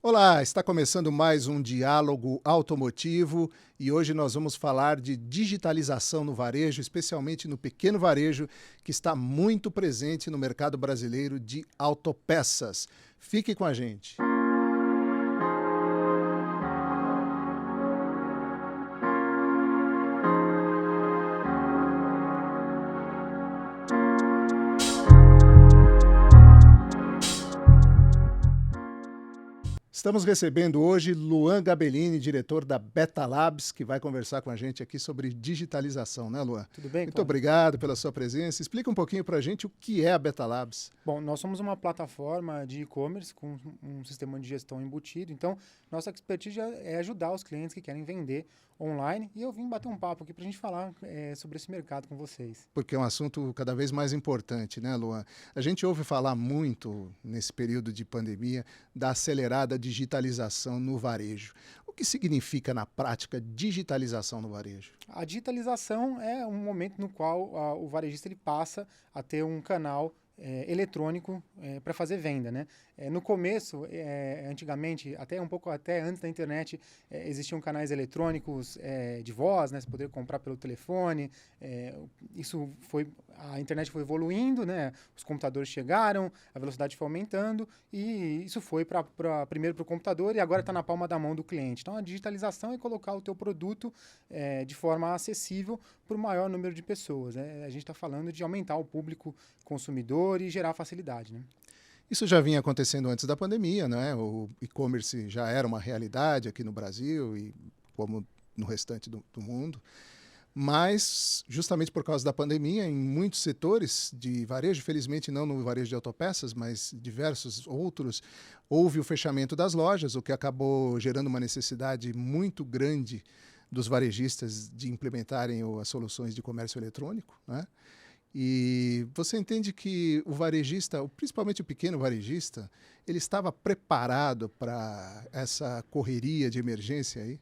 Olá, está começando mais um diálogo automotivo e hoje nós vamos falar de digitalização no varejo, especialmente no pequeno varejo, que está muito presente no mercado brasileiro de autopeças. Fique com a gente. Estamos recebendo hoje Luan Gabellini, diretor da Beta Labs, que vai conversar com a gente aqui sobre digitalização, né, Luan? Tudo bem, Muito Cláudio? obrigado pela sua presença. Explica um pouquinho para a gente o que é a Beta Labs. Bom, nós somos uma plataforma de e-commerce com um sistema de gestão embutido, então nossa expertise é ajudar os clientes que querem vender online e eu vim bater um papo aqui para a gente falar sobre esse mercado com vocês. Porque é um assunto cada vez mais importante, né, Luan? A gente ouve falar muito, nesse período de pandemia, da acelerada digitalização no varejo. O que significa, na prática, digitalização no varejo? A digitalização é um momento no qual o varejista ele passa a ter um canal eletrônico para fazer venda, né? No começo, antigamente, até um pouco até antes da internet, existiam canais eletrônicos de voz, né? Você poderia comprar pelo telefone. A internet foi evoluindo, né? Os computadores chegaram, a velocidade foi aumentando e isso foi primeiro para o computador e agora está na palma da mão do cliente. Então, a digitalização é colocar o teu produto de forma acessível para o maior número de pessoas, né? A gente está falando de aumentar o público consumidor e gerar facilidade, né? Isso já vinha acontecendo antes da pandemia, né? O e-commerce já era uma realidade aqui no Brasil e como no restante do mundo. Mas, justamente por causa da pandemia, em muitos setores de varejo, felizmente não no varejo de autopeças, mas diversos outros, houve o fechamento das lojas, o que acabou gerando uma necessidade muito grande dos varejistas de implementarem as soluções de comércio eletrônico, né? E você entende que o varejista, principalmente o pequeno varejista, ele estava preparado para essa correria de emergência aí?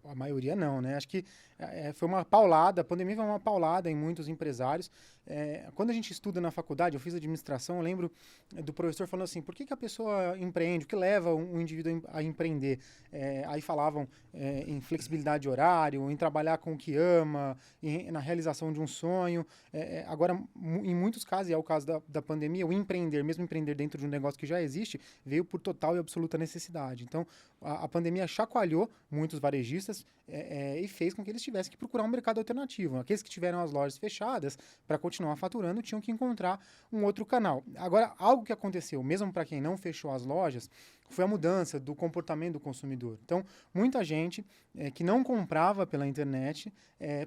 A maioria não, né? Acho que foi uma paulada, a pandemia foi uma paulada em muitos empresários. Quando a gente estuda na faculdade, eu fiz administração, eu lembro do professor falando assim, por que a pessoa empreende? O que leva um indivíduo a empreender? Aí falavam em flexibilidade de horário, em trabalhar com o que ama, na realização de um sonho. Agora, em muitos casos, e é o caso da pandemia, o empreender, mesmo empreender dentro de um negócio que já existe, veio por total e absoluta necessidade. Então, a pandemia chacoalhou muitos varejistas e fez com que eles tivessem que procurar um mercado alternativo. Aqueles que tiveram as lojas fechadas, para continuar faturando, tinham que encontrar um outro canal. Agora, algo que aconteceu, mesmo para quem não fechou as lojas, foi a mudança do comportamento do consumidor. Então, muita gente que não comprava pela internet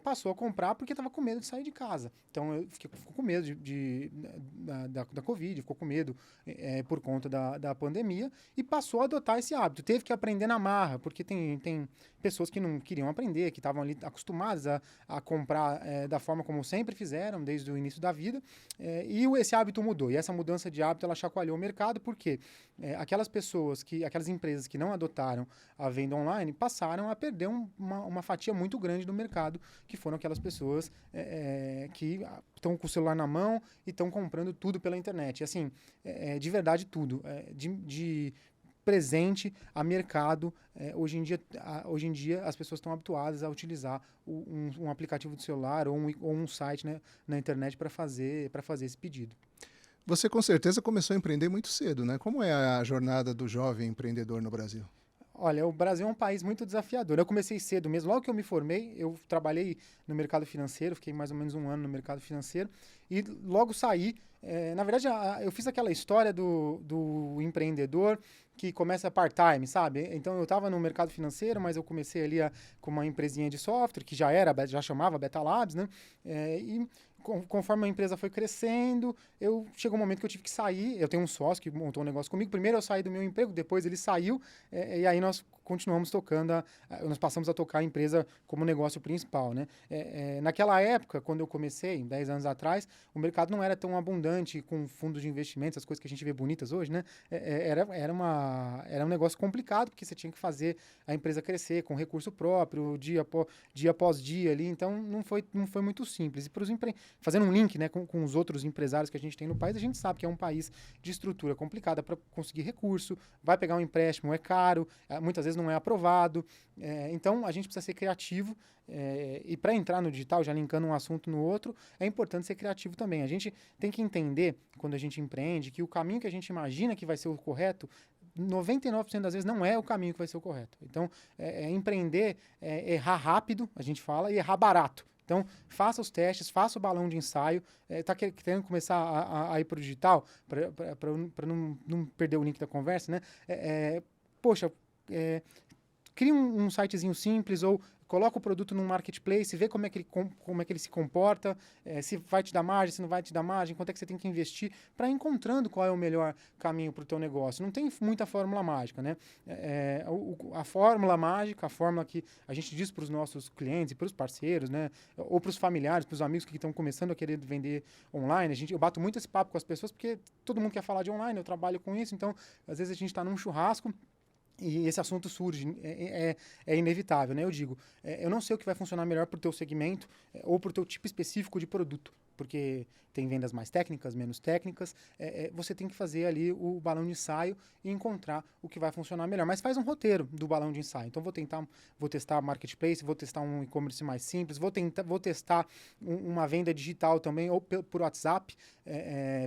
passou a comprar porque estava com medo de sair de casa. Então, ficou com medo da Covid, ficou com medo por conta da pandemia e passou a adotar esse hábito. Teve que aprender na marra, porque tem pessoas que não queriam aprender, que estavam ali acostumadas a comprar da forma como sempre fizeram, desde o início da vida, e esse hábito mudou. E essa mudança de hábito, ela chacoalhou o mercado, porque aquelas empresas que não adotaram a venda online, passaram a perder uma fatia muito grande do mercado, que foram aquelas pessoas que estão com o celular na mão e estão comprando tudo pela internet. E assim, de verdade tudo. De presente a mercado. Hoje em dia as pessoas estão habituadas a utilizar um aplicativo de celular ou um site, né, na internet para fazer esse pedido. Você com certeza começou a empreender muito cedo, né? Como é a jornada do jovem empreendedor no Brasil? Olha, o Brasil é um país muito desafiador. Eu comecei cedo mesmo. Logo que eu me formei, eu trabalhei no mercado financeiro, fiquei mais ou menos um ano no mercado financeiro e logo saí. Na verdade, eu fiz aquela história do empreendedor que começa part-time, sabe? Então, eu estava no mercado financeiro, mas eu comecei ali com uma empresinha de software, que já chamava Beta Labs, né? E conforme a empresa foi crescendo, chegou um momento que eu tive que sair. Eu tenho um sócio que montou um negócio comigo. Primeiro eu saí do meu emprego, depois ele saiu, e aí nós continuamos tocando, nós passamos a tocar a empresa como negócio principal, né? Naquela época, quando eu comecei, 10 anos atrás, o mercado não era tão abundante com fundos de investimentos, as coisas que a gente vê bonitas hoje, né? Era um negócio complicado, porque você tinha que fazer a empresa crescer com recurso próprio, dia após dia ali, então não foi muito simples. E fazendo um link, né, com os outros empresários que a gente tem no país, a gente sabe que é um país de estrutura complicada para conseguir recurso, vai pegar um empréstimo, é caro, muitas vezes não é aprovado. Então, a gente precisa ser criativo. E para entrar no digital, já linkando um assunto no outro, é importante ser criativo também. A gente tem que entender, quando a gente empreende, que o caminho que a gente imagina que vai ser o correto, 99% das vezes não é o caminho que vai ser o correto. Então, empreender é errar rápido, a gente fala, e errar barato. Então, faça os testes, faça o balão de ensaio. Está querendo começar a ir para o digital, para não perder o link da conversa, né? Poxa, cria um sitezinho simples ou coloca o produto num marketplace, vê como é que ele se comporta, se vai te dar margem, se não vai te dar margem, quanto é que você tem que investir, para ir encontrando qual é o melhor caminho para o teu negócio. Não tem muita fórmula mágica, né? A fórmula mágica, a fórmula que a gente diz para os nossos clientes e para os parceiros, né? Ou para os familiares, para os amigos que estão começando a querer vender online. Eu bato muito esse papo com as pessoas, porque todo mundo quer falar de online, eu trabalho com isso, então às vezes a gente está num churrasco e esse assunto surge, é inevitável, né? Eu digo, eu não sei o que vai funcionar melhor para o teu segmento ou para o teu tipo específico de produto, porque tem vendas mais técnicas, menos técnicas, você tem que fazer ali o balão de ensaio e encontrar o que vai funcionar melhor. Mas faz um roteiro do balão de ensaio. Então, vou testar marketplace, vou testar um e-commerce mais simples, vou testar uma venda digital também, ou por WhatsApp,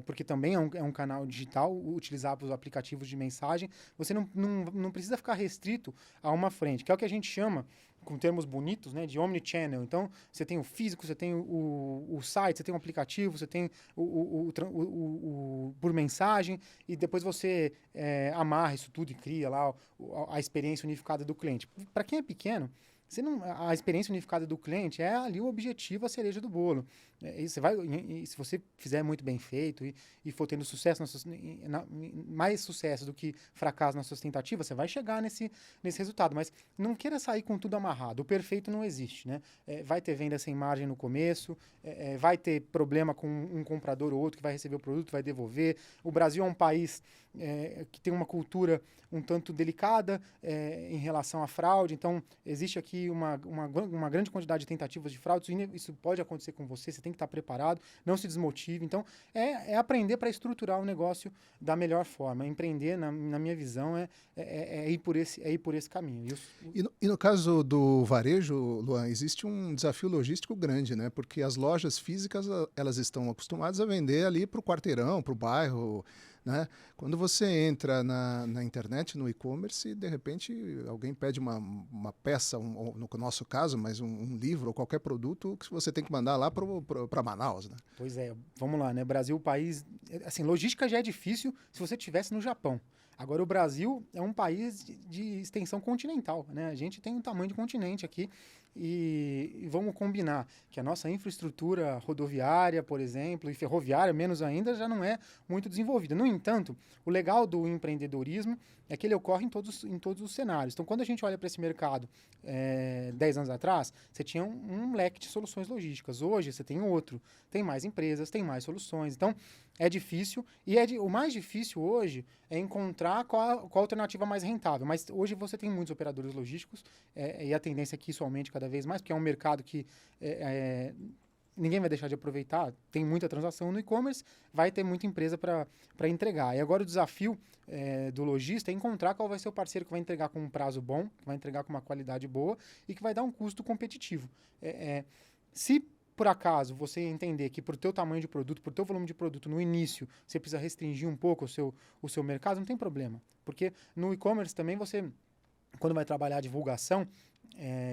porque também é um canal digital, utilizar os aplicativos de mensagem. Você não precisa ficar restrito a uma frente, que é o que a gente chama, com termos bonitos, né, de omnichannel. Então, você tem o físico, você tem o site, você tem o aplicativo, você tem por mensagem, e depois você amarra isso tudo e cria lá a experiência unificada do cliente. Para quem é pequeno, a experiência unificada do cliente é ali o objetivo, a cereja do bolo. E se você fizer muito bem feito e for tendo sucesso, mais sucesso do que fracasso nas suas tentativas, você vai chegar nesse resultado. Mas não queira sair com tudo amarrado. O perfeito não existe, né? Vai ter venda sem margem no começo, vai ter problema com um comprador ou outro que vai receber o produto, vai devolver. O Brasil é um país que tem uma cultura um tanto delicada em relação à fraude. Então, existe aqui uma grande quantidade de tentativas de fraude. Isso pode acontecer com você, você tem que estar preparado, não se desmotive. Então, aprender para estruturar o negócio da melhor forma. Empreender, na minha visão, ir por esse caminho. E no caso do varejo, Luan, existe um desafio logístico grande, né? Porque as lojas físicas, elas estão acostumadas a vender ali para o quarteirão, para o bairro, né? Quando você entra na internet, no e-commerce, de repente alguém pede uma peça, no nosso caso, mas um livro ou qualquer produto que você tem que mandar lá para Manaus, né? Pois é, vamos lá, né? Brasil, país... Assim, logística já é difícil se você estivesse no Japão. Agora, o Brasil é um país de extensão continental, né? A gente tem um tamanho de continente aqui e vamos combinar que a nossa infraestrutura rodoviária, por exemplo, e ferroviária, menos ainda, já não é muito desenvolvida. No entanto, o legal do empreendedorismo é que ele ocorre em todos os cenários. Então, quando a gente olha para esse mercado 10 anos atrás, você tinha um leque de soluções logísticas. Hoje, você tem outro. Tem mais empresas, tem mais soluções. Então, é difícil. E o mais difícil hoje é encontrar qual a alternativa mais rentável. Mas hoje você tem muitos operadores logísticos e a tendência é que isso aumente cada vez mais, porque é um mercado que ninguém vai deixar de aproveitar. Tem muita transação no e-commerce, vai ter muita empresa para entregar. E agora o desafio do lojista é encontrar qual vai ser o parceiro que vai entregar com um prazo bom, que vai entregar com uma qualidade boa e que vai dar um custo competitivo. Se por acaso você entender que por teu tamanho de produto, por teu volume de produto no início, você precisa restringir um pouco o seu mercado, não tem problema. Porque no e-commerce também você, quando vai trabalhar a divulgação,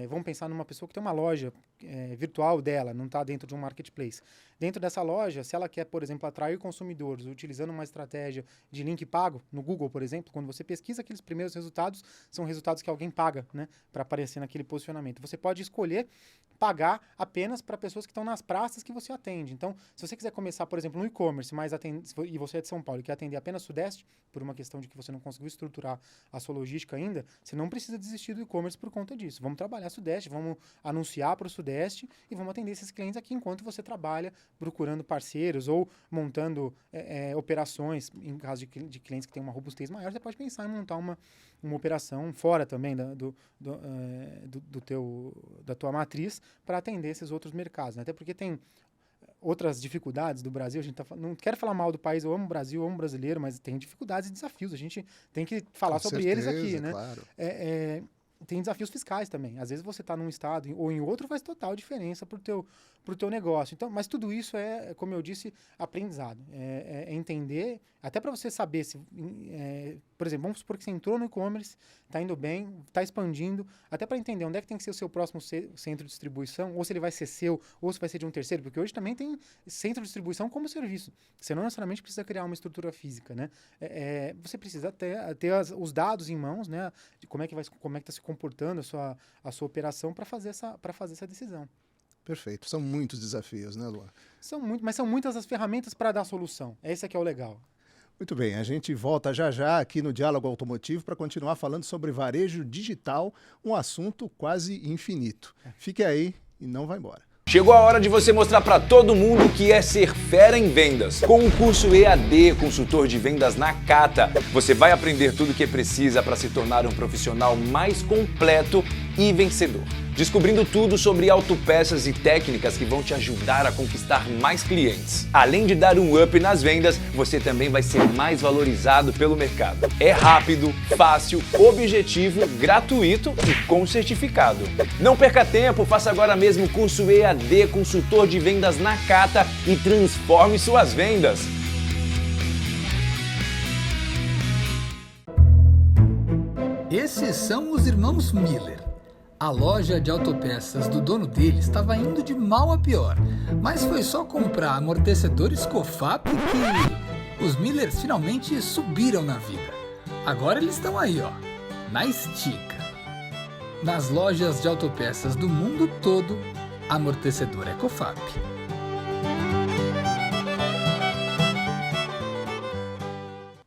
vamos pensar numa pessoa que tem uma loja virtual dela, não está dentro de um marketplace. Dentro dessa loja, se ela quer, por exemplo, atrair consumidores utilizando uma estratégia de link pago, no Google, por exemplo, quando você pesquisa aqueles primeiros resultados, são resultados que alguém paga, né, para aparecer naquele posicionamento. Você pode escolher pagar apenas para pessoas que estão nas praças que você atende. Então, se você quiser começar, por exemplo, no e-commerce, e você é de São Paulo e quer atender apenas Sudeste, por uma questão de que você não conseguiu estruturar a sua logística ainda, você não precisa desistir do e-commerce por conta disso. Vamos trabalhar Sudeste, vamos anunciar para o Sudeste e vamos atender esses clientes aqui enquanto você trabalha procurando parceiros ou montando operações. Em caso de clientes que têm uma robustez maior, você pode pensar em montar uma operação fora também da tua matriz para atender esses outros mercados, né? Até porque tem outras dificuldades do Brasil, a gente não quero falar mal do país, eu amo o Brasil, eu amo o brasileiro, mas tem dificuldades e desafios, a gente tem que falar Com sobre certeza, eles aqui, né? claro. Tem desafios fiscais também. Às vezes você está num estado ou em outro faz total diferença para o teu negócio. Então, mas tudo isso como eu disse, aprendizado. É entender, até para você saber se, por exemplo, vamos supor que você entrou no e-commerce, está indo bem, está expandindo, até para entender onde é que tem que ser o seu próximo centro de distribuição, ou se ele vai ser seu, ou se vai ser de um terceiro, porque hoje também tem centro de distribuição como serviço. Você não necessariamente precisa criar uma estrutura física, né? Você precisa ter os dados em mãos, né? De como é que está se comportando a sua operação para fazer essa decisão. Perfeito. São muitos desafios, né, Luan? Mas são muitas as ferramentas para dar solução. Esse é que é o legal. Muito bem, a gente volta já já aqui no Diálogo Automotivo para continuar falando sobre varejo digital, um assunto quase infinito. Fique aí e não vá embora. Chegou a hora de você mostrar para todo mundo o que é ser fera em vendas. Com o curso EAD Consultor de Vendas Nakata, você vai aprender tudo o que precisa para se tornar um profissional mais completo e vencedor. Descobrindo tudo sobre autopeças e técnicas que vão te ajudar a conquistar mais clientes. Além de dar um up nas vendas, você também vai ser mais valorizado pelo mercado. É rápido, fácil, objetivo, gratuito e com certificado. Não perca tempo, faça agora mesmo o curso EAD Consultor de Vendas Nakata e transforme suas vendas. Esses são os irmãos Miller. A loja de autopeças do dono dele estava indo de mal a pior, mas foi só comprar amortecedores Cofap que os Millers finalmente subiram na vida. Agora eles estão aí, ó, na estica. Nas lojas de autopeças do mundo todo, amortecedor é Cofap.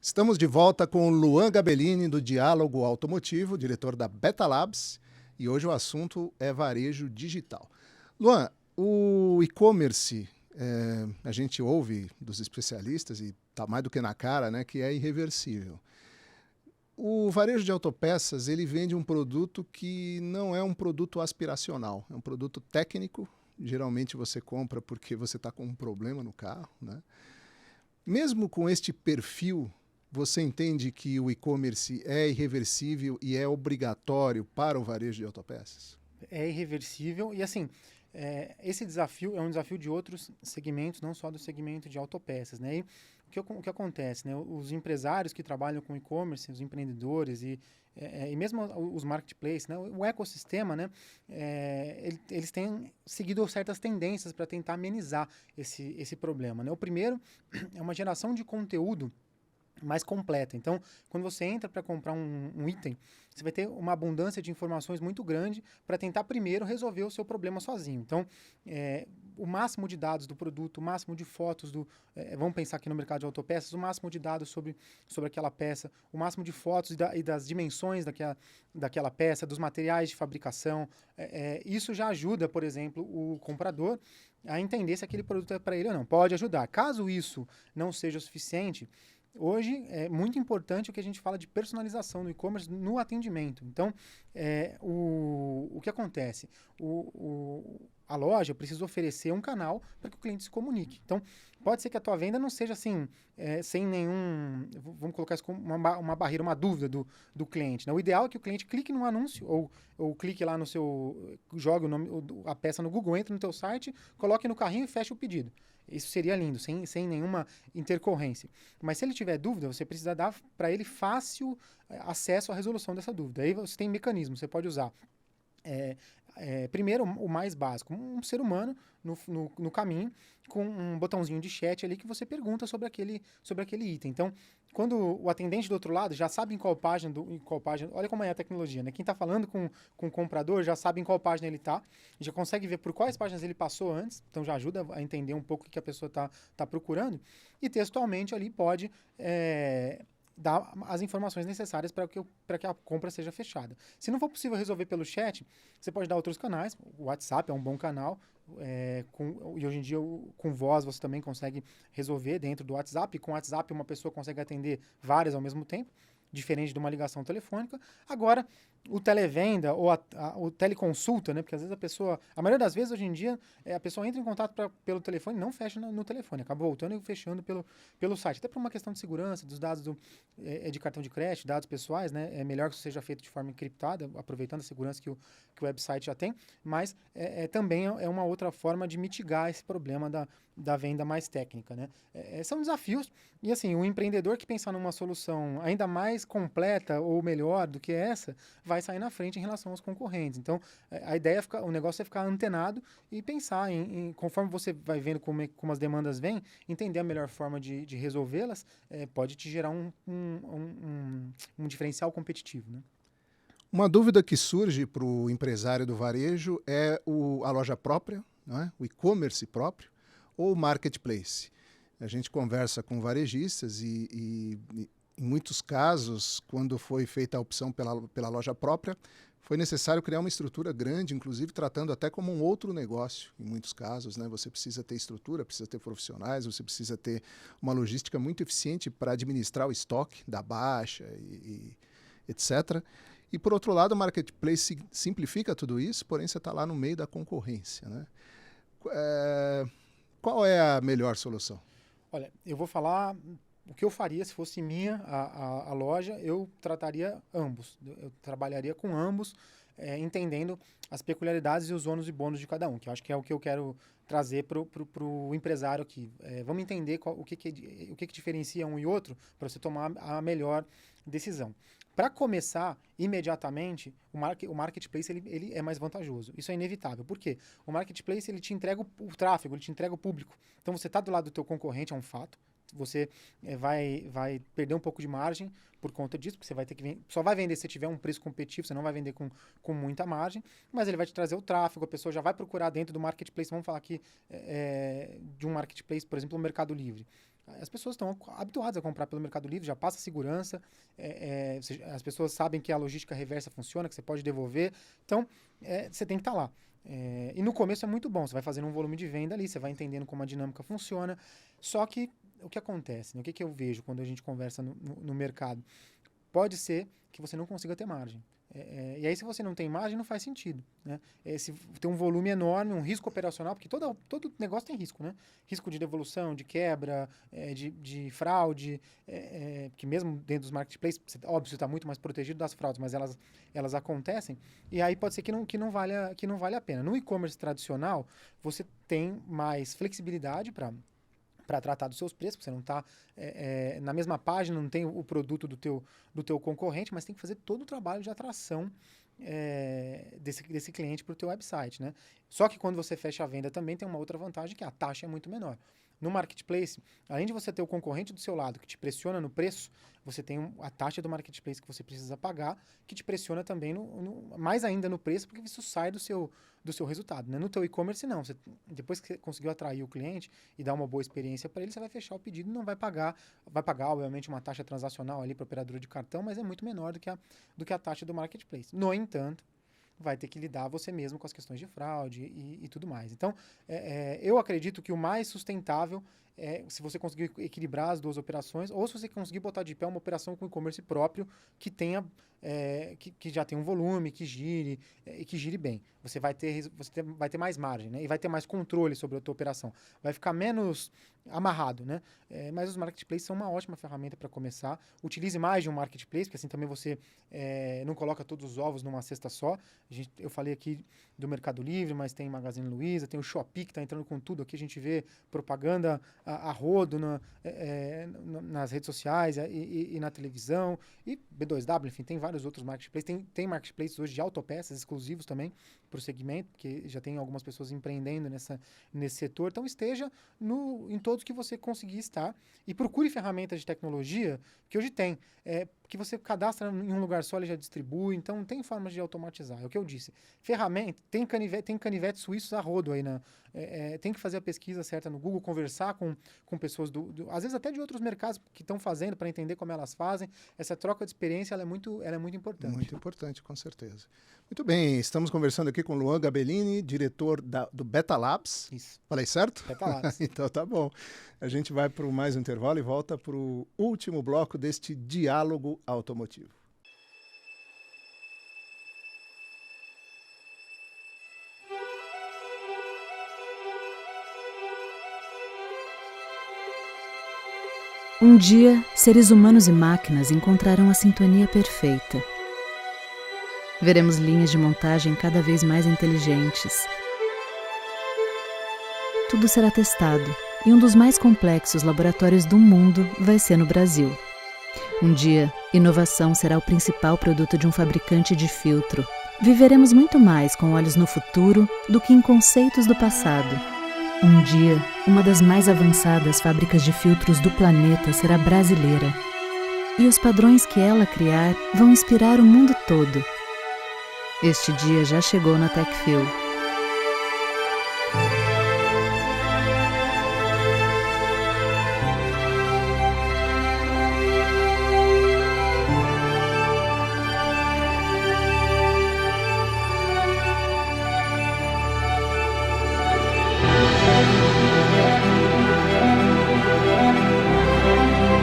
Estamos de volta com o Luan Gabellini do Diálogo Automotivo, diretor da Beta Labs. E hoje o assunto é varejo digital. Luan, o e-commerce, a gente ouve dos especialistas, e está mais do que na cara, né, que é irreversível. O varejo de autopeças, ele vende um produto que não é um produto aspiracional, é um produto técnico. Geralmente você compra porque você está com um problema no carro, né? Mesmo com este perfil, você entende que o e-commerce é irreversível e é obrigatório para o varejo de autopeças? É irreversível e, assim, esse desafio é um desafio de outros segmentos, não só do segmento de autopeças, né? E o que acontece, né? Os empresários que trabalham com e-commerce, os empreendedores e mesmo os marketplaces, né? O ecossistema, né? Eles têm seguido certas tendências para tentar amenizar esse problema, né? O primeiro é uma geração de conteúdo mais completa. Então, quando você entra para comprar um item, você vai ter uma abundância de informações muito grande para tentar primeiro resolver o seu problema sozinho. Então, o máximo de dados do produto, o máximo de fotos vamos pensar aqui no mercado de autopeças, o máximo de dados sobre aquela peça, o máximo de fotos e das dimensões daquela peça, dos materiais de fabricação. Isso já ajuda, por exemplo, o comprador a entender se aquele produto é para ele ou não. Pode ajudar. Caso isso não seja o suficiente, hoje é muito importante o que a gente fala de personalização no e-commerce no atendimento. Então, o que acontece? A loja precisa oferecer um canal para que o cliente se comunique. Então, pode ser que a tua venda não seja assim, sem nenhum, vamos colocar isso como uma barreira, uma dúvida do cliente, né? O ideal é que o cliente clique no anúncio ou clique lá no jogue a peça no Google, entre no teu site, coloque no carrinho e feche o pedido. Isso seria lindo, sem nenhuma intercorrência. Mas se ele tiver dúvida, você precisa dar para ele fácil acesso à resolução dessa dúvida. Aí você tem mecanismos, você pode usar. Primeiro, o mais básico, um ser humano no caminho, com um botãozinho de chat ali que você pergunta sobre aquele item. Então, quando o atendente do outro lado já sabe em qual página, olha como é a tecnologia, né? Quem está falando com o comprador já sabe em qual página ele está, já consegue ver por quais páginas ele passou antes, então já ajuda a entender um pouco o que a pessoa está procurando, e textualmente ali pode dar as informações necessárias para que a compra seja fechada. Se não for possível resolver pelo chat, você pode dar outros canais. O WhatsApp é um bom canal. E hoje em dia, com voz, você também consegue resolver dentro do WhatsApp. Com o WhatsApp, uma pessoa consegue atender várias ao mesmo tempo. diferente de uma ligação telefônica. Agora, o televenda ou o teleconsulta, né? Porque às vezes a maioria das vezes hoje em dia, a pessoa entra em contato pelo telefone e não fecha no telefone, acaba voltando e fechando pelo site. Até por uma questão de segurança, dos dados de cartão de crédito, dados pessoais, né? É melhor que isso seja feito de forma encriptada, aproveitando a segurança que o website já tem, mas também é uma outra forma de mitigar esse problema da venda mais técnica, né? São desafios, e assim, o empreendedor que pensar numa solução ainda mais completa ou melhor do que essa, vai sair na frente em relação aos concorrentes. Então, a ideia o negócio é ficar antenado e pensar conforme você vai vendo como as demandas vêm, entender a melhor forma de resolvê-las, pode te gerar um diferencial competitivo, né? Uma dúvida que surge para o empresário do varejo é a loja própria, não é? O e-commerce próprio, ou o marketplace. A gente conversa com varejistas e em muitos casos, quando foi feita a opção pela loja própria, foi necessário criar uma estrutura grande, inclusive tratando até como um outro negócio, em muitos casos, né? Você precisa ter estrutura, precisa ter profissionais, você precisa ter uma logística muito eficiente para administrar o estoque da baixa e etc. E, por outro lado, o marketplace simplifica tudo isso, porém você está lá no meio da concorrência, né? Qual é a melhor solução? Olha, eu vou falar o que eu faria se fosse minha a loja. Eu trataria ambos, eu trabalharia com ambos, entendendo as peculiaridades e os ônus e bônus de cada um, que eu acho que é o que eu quero trazer para o empresário aqui. Vamos entender o que diferencia um e outro para você tomar a melhor decisão. Para começar, imediatamente, o marketplace ele é mais vantajoso. Isso é inevitável. Por quê? O marketplace ele te entrega o tráfego, ele te entrega o público. Então, você está do lado do teu concorrente, é um fato. Você vai perder um pouco de margem por conta disso, porque você vai ter que só vai vender se tiver um preço competitivo, você não vai vender com muita margem, mas ele vai te trazer o tráfego, a pessoa já vai procurar dentro do marketplace. Vamos falar aqui de um marketplace, por exemplo, o Mercado Livre. As pessoas estão habituadas a comprar pelo Mercado Livre, já passa segurança, as pessoas sabem que a logística reversa funciona, que você pode devolver, então você tem que estar lá. E no começo é muito bom, você vai fazendo um volume de venda ali, você vai entendendo como a dinâmica funciona, só que o que acontece, né? O que eu vejo quando a gente conversa no mercado? Pode ser que você não consiga ter margem. E aí, se você não tem margem, não faz sentido, né? Se tem um volume enorme, um risco operacional, porque todo negócio tem risco, né? Risco de devolução, de quebra, de fraude, que mesmo dentro dos marketplaces, óbvio, você está muito mais protegido das fraudes, mas elas acontecem, e aí pode ser que não vale a pena. No e-commerce tradicional, você tem mais flexibilidade para tratar dos seus preços, porque você não está na mesma página, não tem o produto do teu concorrente, mas tem que fazer todo o trabalho de atração desse cliente para o teu website, né? Só que quando você fecha a venda também tem uma outra vantagem, que a taxa é muito menor. No marketplace, além de você ter o concorrente do seu lado que te pressiona no preço, você tem a taxa do marketplace que você precisa pagar, que te pressiona também mais ainda no preço, porque isso sai do seu resultado, né? No teu e-commerce, não. Depois que você conseguiu atrair o cliente e dar uma boa experiência para ele, você vai fechar o pedido e não vai pagar, obviamente, uma taxa transacional ali para a operadora de cartão, mas é muito menor do que a taxa do marketplace. No entanto, vai ter que lidar você mesmo com as questões de fraude e tudo mais. Então, eu acredito que o mais sustentável é se você conseguir equilibrar as duas operações, ou se você conseguir botar de pé uma operação com e-commerce próprio que tenha que já tenha um volume, que gire e que gire bem. Você vai ter mais margem, né? E vai ter mais controle sobre a tua operação. Vai ficar menos amarrado, né? Mas os marketplaces são uma ótima ferramenta para começar. Utilize mais de um marketplace, porque assim também você não coloca todos os ovos numa cesta só. Eu falei aqui do Mercado Livre, mas tem Magazine Luiza, tem o Shopee que está entrando com tudo aqui. A gente vê propaganda a rodo nas redes sociais e na televisão. E B2W, enfim, tem vários outros marketplaces. Tem marketplaces hoje de autopeças exclusivos também para o segmento, porque já tem algumas pessoas empreendendo nesse setor. Então esteja em todos que você conseguir estar e procure ferramentas de tecnologia que hoje tem. Que você cadastra em um lugar só, ele já distribui. Então tem formas de automatizar. É o que eu disse. Ferramenta, tem canivetes suíços a rodo aí. Tem que fazer a pesquisa certa no Google, conversar com pessoas às vezes até de outros mercados que estão fazendo, para entender como elas fazem. Essa troca de experiência ela é muito importante. Muito importante, com certeza. Muito bem, estamos conversando aqui com o Luan Gabellini, diretor do Beta Labs. Isso. Falei certo? Beta Labs. Então tá bom. A gente vai para mais um intervalo e volta para o último bloco deste diálogo automotivo. Um dia, seres humanos e máquinas encontrarão a sintonia perfeita. Veremos linhas de montagem cada vez mais inteligentes. Tudo será testado, e um dos mais complexos laboratórios do mundo vai ser no Brasil. Um dia, inovação será o principal produto de um fabricante de filtro. Viveremos muito mais com olhos no futuro do que em conceitos do passado. Um dia, uma das mais avançadas fábricas de filtros do planeta será brasileira. E os padrões que ela criar vão inspirar o mundo todo. Este dia já chegou na TechFil.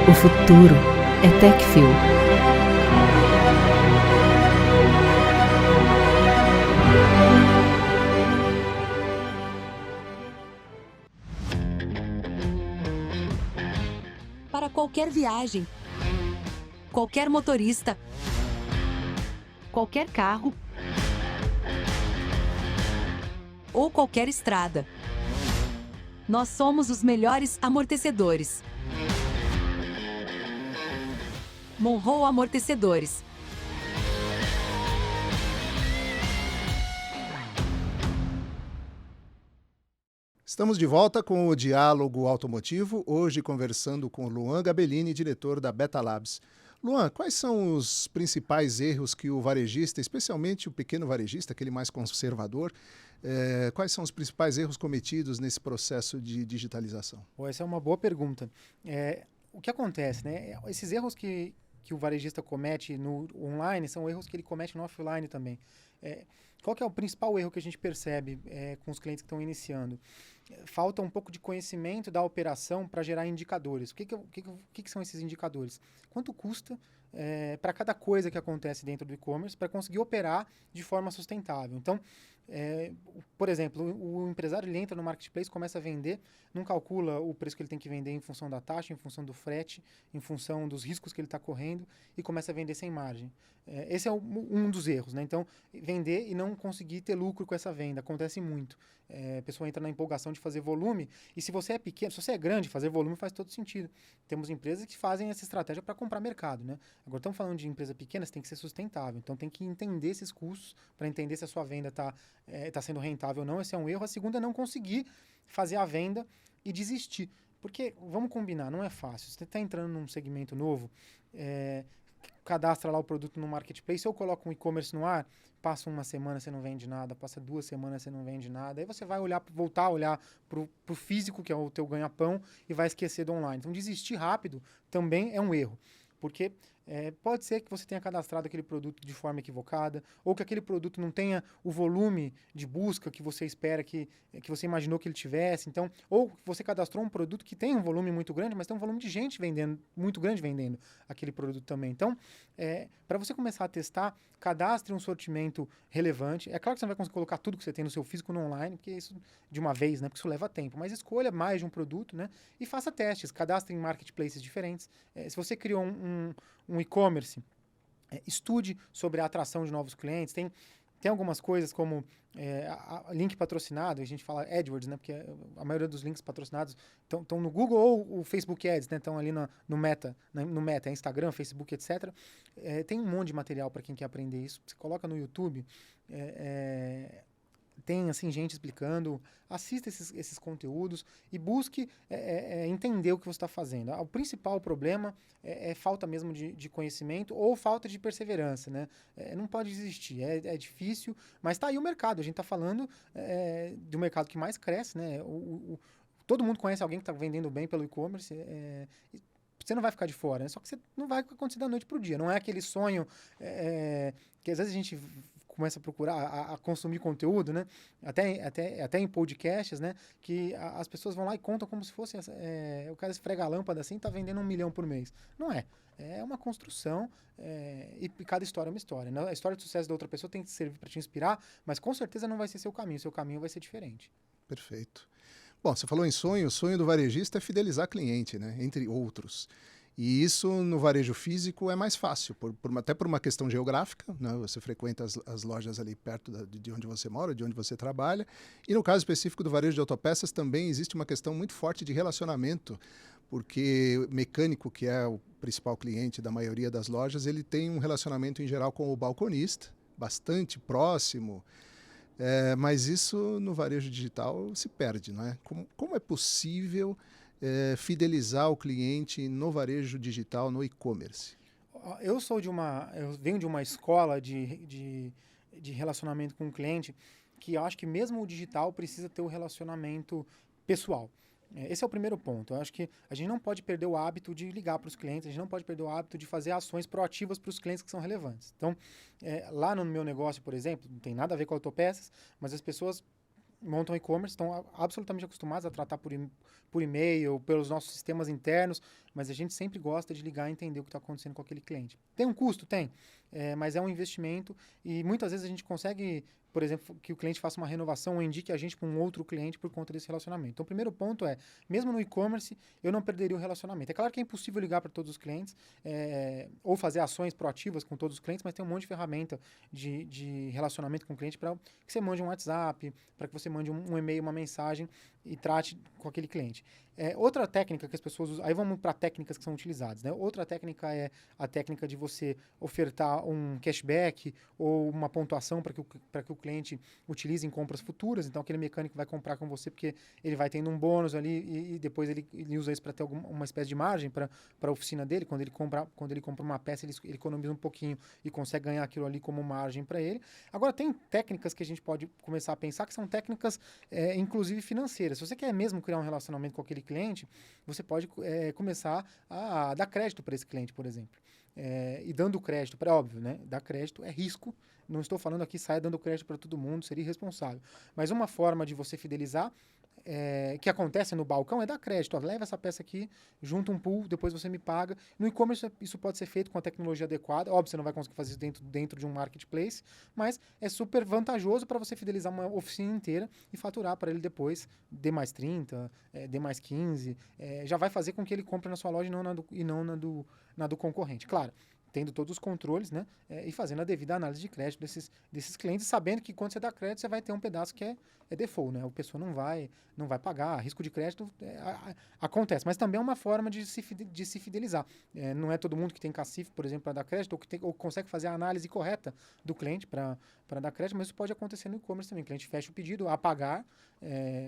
O futuro é TechFil. Para qualquer viagem, qualquer motorista, qualquer carro ou qualquer estrada. Nós somos os melhores amortecedores. Monroe Amortecedores. Estamos de volta com o Diálogo Automotivo, hoje conversando com Luan Gabellini, diretor da Beta Labs. Luan, quais são os principais erros que o varejista, especialmente o pequeno varejista, aquele mais conservador, quais são os principais erros cometidos nesse processo de digitalização? Essa é uma boa pergunta. O que acontece, né? Esses erros que o varejista comete no online são erros que ele comete no offline também. Qual que é o principal erro que a gente percebe com os clientes que estão iniciando? Falta um pouco de conhecimento da operação para gerar indicadores. O que são esses indicadores? Quanto custa para cada coisa que acontece dentro do e-commerce para conseguir operar de forma sustentável? Então, por exemplo, o empresário ele entra no marketplace, começa a vender, não calcula o preço que ele tem que vender em função da taxa, em função do frete, em função dos riscos que ele está correndo e começa a vender sem margem. Esse é um dos erros, né? Então, vender e não conseguir ter lucro com essa venda, acontece muito. A pessoa entra na empolgação de fazer volume e se você é pequeno, se você é grande, fazer volume faz todo sentido. Temos empresas que fazem essa estratégia para comprar mercado, né? Agora, estamos falando de empresa pequena, você tem que ser sustentável. Então, tem que entender esses custos para entender se a sua venda está sendo rentável ou não. Esse é um erro. A segunda é não conseguir fazer a venda e desistir. Porque, vamos combinar, não é fácil. Você está entrando num segmento novo, cadastra lá o produto no marketplace, eu coloco um e-commerce no ar, passa uma semana você não vende nada, passa 2 semanas você não vende nada, aí você vai voltar a olhar pro físico, que é o teu ganha-pão, e vai esquecer do online. Então, desistir rápido também é um erro. Porque pode ser que você tenha cadastrado aquele produto de forma equivocada, ou que aquele produto não tenha o volume de busca que você espera, que você imaginou que ele tivesse. Então, ou você cadastrou um produto que tem um volume muito grande, mas tem um volume de gente muito grande vendendo aquele produto também. Então, para você começar a testar, cadastre um sortimento relevante. É claro que você não vai conseguir colocar tudo que você tem no seu físico no online, porque isso de uma vez, né? Porque isso leva tempo. Mas escolha mais de um produto, né? E faça testes, cadastre em marketplaces diferentes. Se você criou um e-commerce, estude sobre a atração de novos clientes. Tem algumas coisas como link patrocinado, a gente fala AdWords, né? Porque a maioria dos links patrocinados estão no Google ou o Facebook Ads, né? Estão ali no Meta, Instagram, Facebook, etc. Tem um monte de material para quem quer aprender isso. Você coloca no YouTube, tem assim, gente explicando, assista esses conteúdos e busque entender o que você está fazendo. O principal problema é falta mesmo de conhecimento ou falta de perseverança, né? Não pode desistir, é difícil, mas está aí o mercado. A gente está falando de um mercado que mais cresce, né? Todo mundo conhece alguém que está vendendo bem pelo e-commerce, você não vai ficar de fora, né? Só que não vai acontecer da noite para o dia. Não é aquele sonho que às vezes a gente começa a procurar, a consumir conteúdo, né? Até em podcasts, né? Que as pessoas vão lá e contam como se fosse o cara esfrega a lâmpada assim, tá vendendo 1 milhão por mês. Não é. É uma construção e cada história é uma história. Né? A história de sucesso da outra pessoa tem que servir para te inspirar, mas com certeza não vai ser seu caminho. Seu caminho vai ser diferente. Perfeito. Bom, você falou em sonho. O sonho do varejista é fidelizar cliente, né? Entre outros. E isso no varejo físico é mais fácil, até por uma questão geográfica, né? Você frequenta as lojas ali perto de onde você mora, de onde você trabalha. E no caso específico do varejo de autopeças também existe uma questão muito forte de relacionamento, porque o mecânico, que é o principal cliente da maioria das lojas, ele tem um relacionamento em geral com o balconista, bastante próximo, mas isso no varejo digital se perde, não é? Como é possível fidelizar o cliente no varejo digital, no e-commerce? Eu venho de uma escola de relacionamento com o cliente que eu acho que mesmo o digital precisa ter o relacionamento pessoal. Esse é o primeiro ponto. Eu acho que a gente não pode perder o hábito de ligar para os clientes, a gente não pode perder o hábito de fazer ações proativas para os clientes que são relevantes. Então, lá no meu negócio, por exemplo, não tem nada a ver com autopeças, mas as pessoas montam e-commerce, estão absolutamente acostumados a tratar por e-mail, pelos nossos sistemas internos, mas a gente sempre gosta de ligar e entender o que está acontecendo com aquele cliente. Tem um custo? Tem, mas é um investimento e muitas vezes a gente consegue, por exemplo, que o cliente faça uma renovação ou indique a gente para um outro cliente por conta desse relacionamento. Então, o primeiro ponto mesmo no e-commerce, eu não perderia o relacionamento. É claro que é impossível ligar para todos os clientes ou fazer ações proativas com todos os clientes, mas tem um monte de ferramenta de relacionamento com o cliente para que você mande um WhatsApp, para que você mande um e-mail, uma mensagem e trate com aquele cliente. Outra técnica que as pessoas usam, aí vamos para técnicas que são utilizadas, né? Outra técnica é a técnica de você ofertar um cashback ou uma pontuação para que o cliente utilize em compras futuras. Então, aquele mecânico vai comprar com você porque ele vai tendo um bônus ali e depois ele usa isso para ter uma espécie de margem para a oficina dele. Quando ele compra uma peça, ele economiza um pouquinho e consegue ganhar aquilo ali como margem para ele. Agora, tem técnicas que a gente pode começar a pensar que são técnicas, inclusive financeiras. Se você quer mesmo criar um relacionamento com aquele cliente, você pode começar a dar crédito para esse cliente, por exemplo. E dando crédito, óbvio, né? Dar crédito é risco. Não estou falando aqui, saia dando crédito para todo mundo, seria irresponsável. Mas uma forma de você fidelizar, que acontece no balcão, é dar crédito. Ó, leva essa peça aqui, junta um pool, depois você me paga. No e-commerce, isso pode ser feito com a tecnologia adequada. Óbvio, você não vai conseguir fazer isso dentro de um marketplace, mas é super vantajoso para você fidelizar uma oficina inteira e faturar para ele depois D mais 30, D mais 15. Já vai fazer com que ele compre na sua loja e não na do concorrente. Claro, tendo todos os controles, né? E fazendo a devida análise de crédito desses clientes, sabendo que quando você dá crédito, você vai ter um pedaço que é default, né? A pessoa não vai pagar, risco de crédito acontece, mas também é uma forma de se fidelizar. Não é todo mundo que tem cacife, por exemplo, para dar crédito, ou consegue fazer a análise correta do cliente para dar crédito, mas isso pode acontecer no e-commerce também. O cliente fecha o pedido a pagar,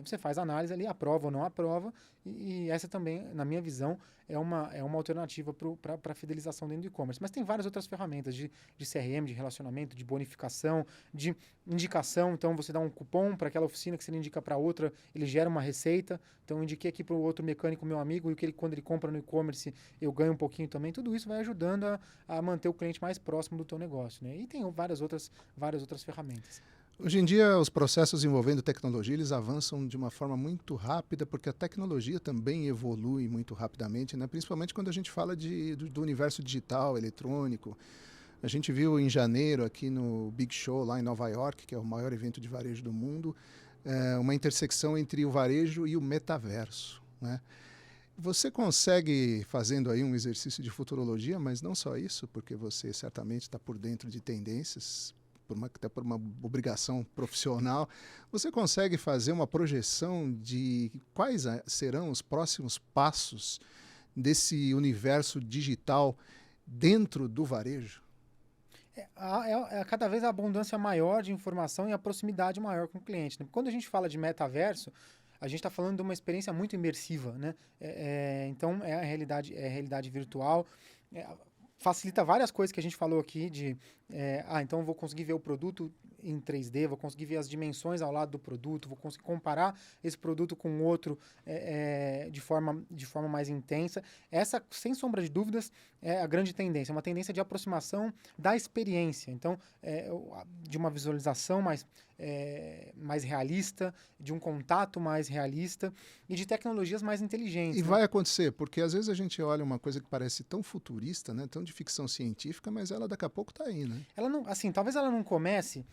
você faz a análise ali, aprova ou não aprova, e essa também, na minha visão, é uma alternativa para a fidelização dentro do e-commerce. Mas tem várias outras ferramentas de CRM, de relacionamento, de bonificação, de indicação. Então, você dá um cupom para aquela oficina que você indica para outra, ele gera uma receita. Então, eu indiquei aqui para o outro mecânico, meu amigo, e quando ele compra no e-commerce, eu ganho um pouquinho também. Tudo isso vai ajudando a manter o cliente mais próximo do teu negócio, né? E tem várias outras ferramentas. Hoje em dia, os processos envolvendo tecnologia, eles avançam de uma forma muito rápida, porque a tecnologia também evolui muito rapidamente, né? Principalmente quando a gente fala do universo digital, eletrônico. A gente viu em janeiro, aqui no Big Show, lá em Nova York, que é o maior evento de varejo do mundo, uma intersecção entre o varejo e o metaverso, né? Você consegue, fazendo aí um exercício de futurologia, mas não só isso, porque você certamente está por dentro de tendências, até por uma obrigação profissional, você consegue fazer uma projeção de quais serão os próximos passos desse universo digital dentro do varejo? Cada vez a abundância maior de informação e a proximidade maior com o cliente, né? Quando a gente fala de metaverso, a gente está falando de uma experiência muito imersiva, né? Então, é a realidade virtual. Facilita várias coisas que a gente falou aqui então eu vou conseguir ver o produto em 3D, vou conseguir ver as dimensões ao lado do produto, vou conseguir comparar esse produto com outro de forma mais intensa. Essa, sem sombra de dúvidas, é a grande tendência, uma tendência de aproximação da experiência. Então, de uma visualização mais realista, de um contato mais realista e de tecnologias mais inteligentes. E vai acontecer, porque às vezes a gente olha uma coisa que parece tão futurista, né, tão de ficção científica, mas ela daqui a pouco está aí, né? Ela não, assim, talvez ela não comece.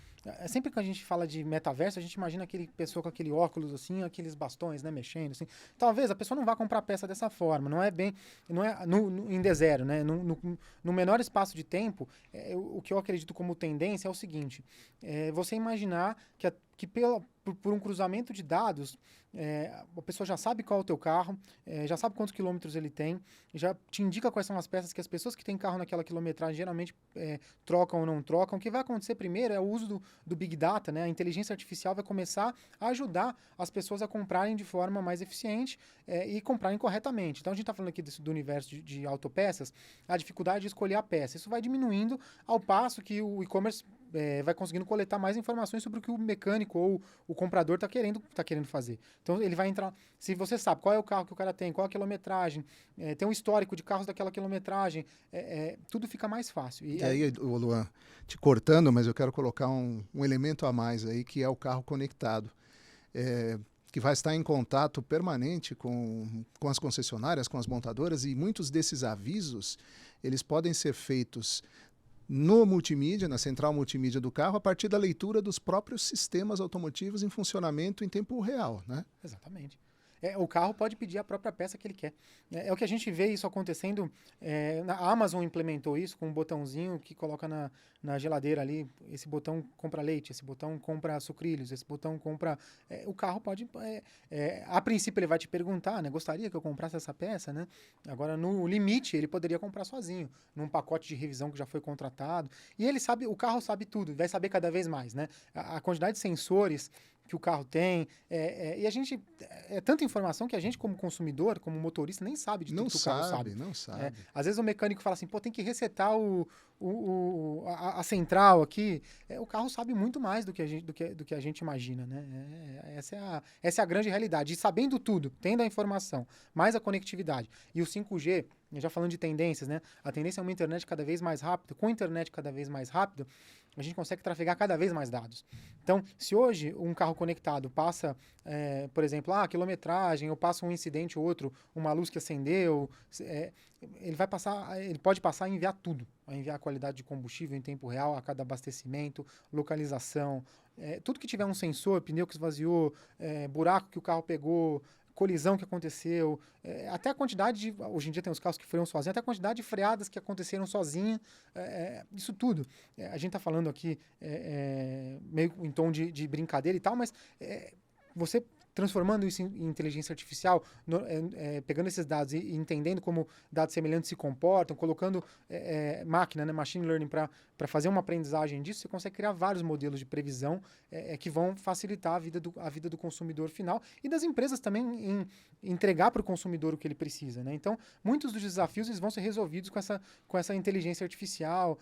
Sempre que a gente fala de metaverso, a gente imagina aquele pessoa com aquele óculos assim, aqueles bastões, né, mexendo assim. Talvez a pessoa não vá comprar peça dessa forma, não é em D0, né? No menor espaço de tempo, o que eu acredito como tendência é o seguinte: você imaginar que por um cruzamento de dados, a pessoa já sabe qual é o teu carro, já sabe quantos quilômetros ele tem, já te indica quais são as peças que as pessoas que têm carro naquela quilometragem geralmente trocam ou não trocam. O que vai acontecer primeiro é o uso do Big Data, né? A inteligência artificial vai começar a ajudar as pessoas a comprarem de forma mais eficiente e comprarem corretamente. Então, a gente está falando aqui do universo de autopeças, a dificuldade de escolher a peça. Isso vai diminuindo ao passo que o e-commerce vai conseguindo coletar mais informações sobre o que o mecânico ou o comprador está querendo fazer. Então, ele vai entrar... Se você sabe qual é o carro que o cara tem, qual a quilometragem, tem um histórico de carros daquela quilometragem, tudo fica mais fácil. E aí, Luan, te cortando, mas eu quero colocar um elemento a mais aí, que é o carro conectado. Que vai estar em contato permanente com as concessionárias, com as montadoras, e muitos desses avisos, eles podem ser feitos no multimídia, na central multimídia do carro, a partir da leitura dos próprios sistemas automotivos em funcionamento em tempo real, né? Exatamente. O carro pode pedir a própria peça que ele quer. É o que a gente vê isso acontecendo. A Amazon implementou isso com um botãozinho que coloca na geladeira ali. Esse botão compra leite, esse botão compra sucrilhos, esse botão compra... o carro pode... a princípio ele vai te perguntar, né? Gostaria que eu comprasse essa peça, né? Agora, no limite, ele poderia comprar sozinho, num pacote de revisão que já foi contratado. E ele sabe, o carro sabe tudo, vai saber cada vez mais, né? A quantidade de sensores que o carro tem, e a gente, tanta informação que a gente como consumidor, como motorista, nem sabe de tudo que o carro sabe. Não sabe. Às vezes o mecânico fala assim, tem que resetar a central aqui. O carro sabe muito mais do que a gente imagina, né? Essa é a grande realidade. E sabendo tudo, tendo a informação, mais a conectividade, e o 5G, já falando de tendências, né? A tendência é uma internet cada vez mais rápida. Com a internet cada vez mais rápida, a gente consegue trafegar cada vez mais dados. Então, se hoje um carro conectado passa, por exemplo, a quilometragem, ou passa um incidente ou outro, uma luz que acendeu, ele pode passar a enviar tudo. A enviar a qualidade de combustível em tempo real, a cada abastecimento, localização, tudo que tiver um sensor, pneu que esvaziou, buraco que o carro pegou, colisão que aconteceu, até a quantidade hoje em dia tem os carros que freiam sozinhos, até a quantidade de freadas que aconteceram sozinha, isso tudo. A gente está falando aqui meio em tom de brincadeira e tal, mas você transformando isso em inteligência artificial, pegando esses dados e entendendo como dados semelhantes se comportam, colocando máquina, né, machine learning, para fazer uma aprendizagem disso, você consegue criar vários modelos de previsão que vão facilitar a vida do consumidor final e das empresas também em entregar para o consumidor o que ele precisa, né? Então, muitos dos desafios eles vão ser resolvidos com essa inteligência artificial,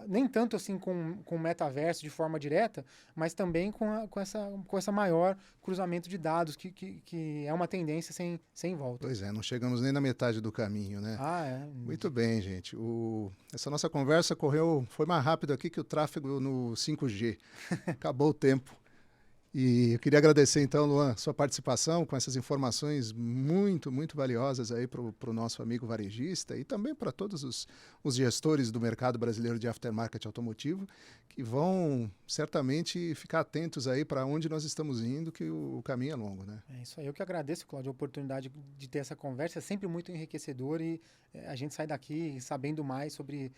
nem tanto assim com o metaverso de forma direta, mas também com essa maior cruzamento de dados, que é uma tendência sem volta. Pois não chegamos nem na metade do caminho, né? Muito bem, gente. Essa nossa conversa foi mais rápido aqui que o tráfego no 5G. Acabou o tempo. E eu queria agradecer, então, Luan, sua participação com essas informações muito, muito valiosas aí para o nosso amigo varejista e também para todos os gestores do mercado brasileiro de aftermarket automotivo, que vão certamente ficar atentos aí para onde nós estamos indo, que o caminho é longo, né? É isso aí. Eu que agradeço, Cláudio, a oportunidade de ter essa conversa. É sempre muito enriquecedor e a gente sai daqui sabendo mais sobre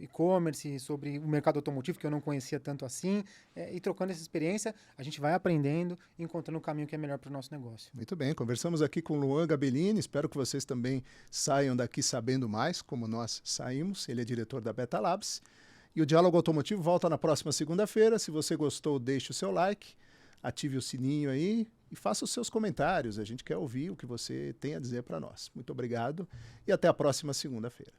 e-commerce, sobre o mercado automotivo, que eu não conhecia tanto assim, e trocando essa experiência, a gente vai aprendendo e encontrando o caminho que é melhor para o nosso negócio. Muito bem, conversamos aqui com o Luan Gabellini, espero que vocês também saiam daqui sabendo mais, como nós saímos. Ele é diretor da Beta Labs. E o Diálogo Automotivo volta na próxima segunda-feira. Se você gostou, deixe o seu like, ative o sininho aí e faça os seus comentários. A gente quer ouvir o que você tem a dizer para nós. Muito obrigado e até a próxima segunda-feira.